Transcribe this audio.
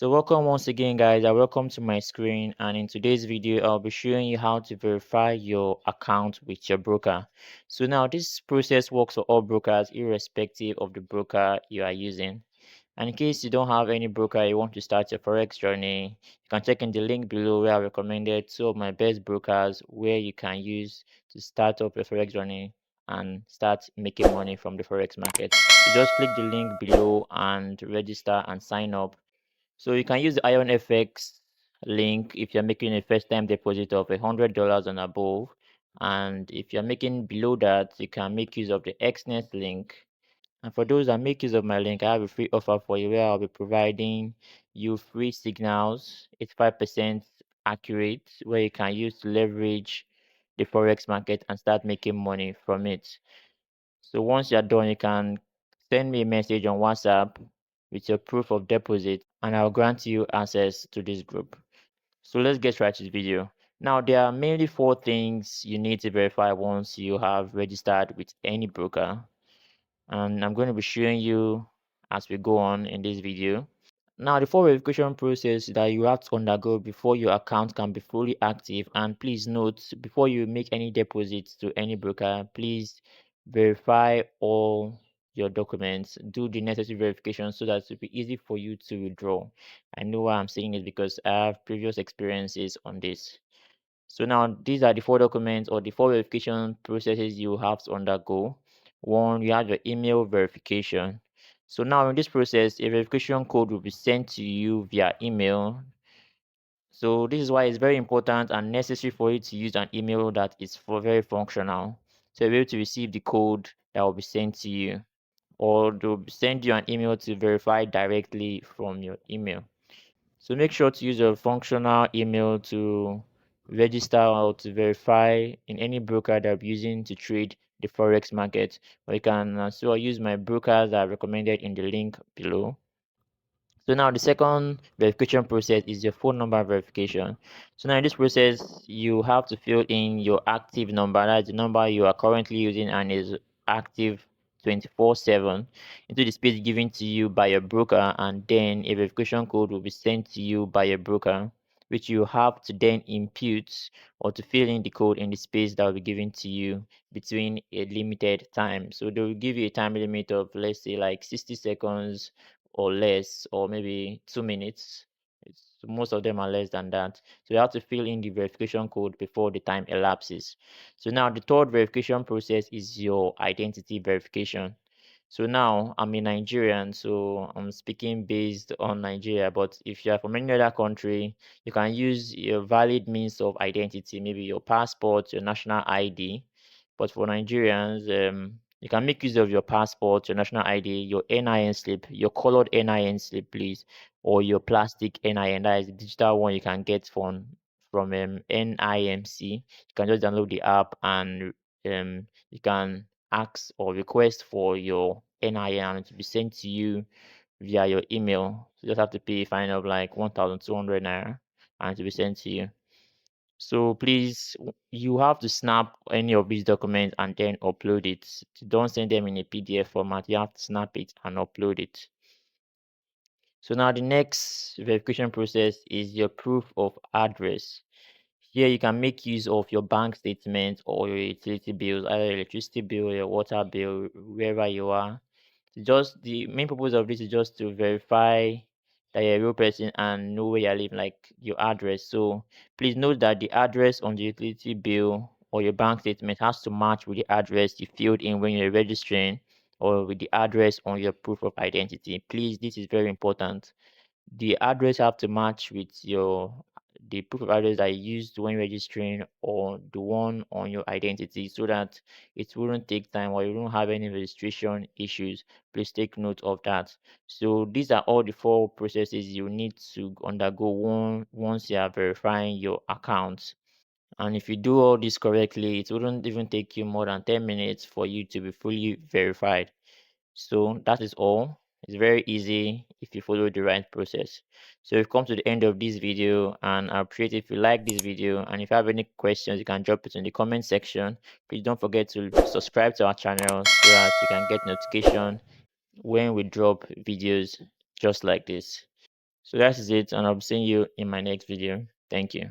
So welcome once again guys, welcome to my screen, and in today's video I'll be showing you how to verify your account with your broker. So now this process works for all brokers irrespective of the broker you are using. And in case you don't have any broker, you want to start your Forex journey, you can check in the link below where I recommended two of my best brokers where you can use to start up your Forex journey and start making money from the Forex market. So just click the link below and register and sign up. So you can use the Iron FX link if you're making a first time deposit of $100 and above. And if you're making below that, you can make use of the XNet link. And for those that make use of my link, I have a free offer for you where I'll be providing you free signals, 85% accurate, where you can use to leverage the Forex market and start making money from it. So once you're done, you can send me a message on WhatsApp with your proof of deposit and I'll grant you access to this group. So let's get right to the video. Now, there are mainly four things you need to verify once you have registered with any broker. And I'm going to be showing you as we go on in this video. Now, the full verification process that you have to undergo before your account can be fully active, and please note, before you make any deposits to any broker, please verify all your documents, do the necessary verification so that it will be easy for you to withdraw. I know why I'm saying it because I have previous experiences on this. So now these are the four documents or the four verification processes you have to undergo. One, you have your email verification. So now in this process, a verification code will be sent to you via email. So this is why it's very important and necessary for you to use an email that is very functional. So you'll be able to receive the code that will be sent to you, or they'll send you an email to verify directly from your email. So make sure to use a functional email to register or to verify in any broker that you're using to trade the Forex market. Or you can use my brokers that are recommended in the link below. So now the second verification process is your phone number verification. So now in this process, you have to fill in your active number, that's the number you are currently using and is active 24/7 into the space given to you by your broker, and then a verification code will be sent to you by your broker, which you have to then impute or to fill in the code in the space that will be given to you between a limited time. So they will give you a time limit of, let's say, like 60 seconds or less, or maybe 2 minutes. Most of them are less than that. So you have to fill in the verification code before the time elapses. So now the third verification process is your identity verification. So now I'm a Nigerian, so I'm speaking based on Nigeria. But if you are from any other country, you can use your valid means of identity, maybe your passport, your national ID. But for Nigerians, you can make use of your passport, your national ID, your NIN slip, your colored NIN slip, please, or your plastic NIN. That is the digital one you can get from NIMC. You can just download the app and you can ask or request for your NIN to be sent to you via your email. So you just have to pay a fine of like 1,200 naira and to be sent to you. So please, you have to snap any of these documents and then upload it. Don't send them in a PDF format. You have to snap it and upload it. So now the next verification process is your proof of address. Here you can make use of your bank statement or your utility bills, either electricity bill, your water bill, wherever you are. Just the main purpose of this is just to verify that you're a real person and know where you're living, like your address. So please note that the address on the utility bill or your bank statement has to match with the address you filled in when you're registering, or with the address on your proof of identity. Please, this is very important. The address have to match with the proof of address that you used when registering, or the one on your identity, so that it wouldn't take time or you won't have any registration issues. Please take note of that. So these are all the four processes you need to undergo once you are verifying your account. And if you do all this correctly, it wouldn't even take you more than 10 minutes for you to be fully verified. So that is all. It's very easy if you follow the right process. So we've come to the end of this video, and I appreciate if you like this video, and if you have any questions you can drop it in the comment section. Please don't forget to subscribe to our channel so that you can get notification when we drop videos just like this. So that is it, and I'll be seeing you in my next video. Thank you.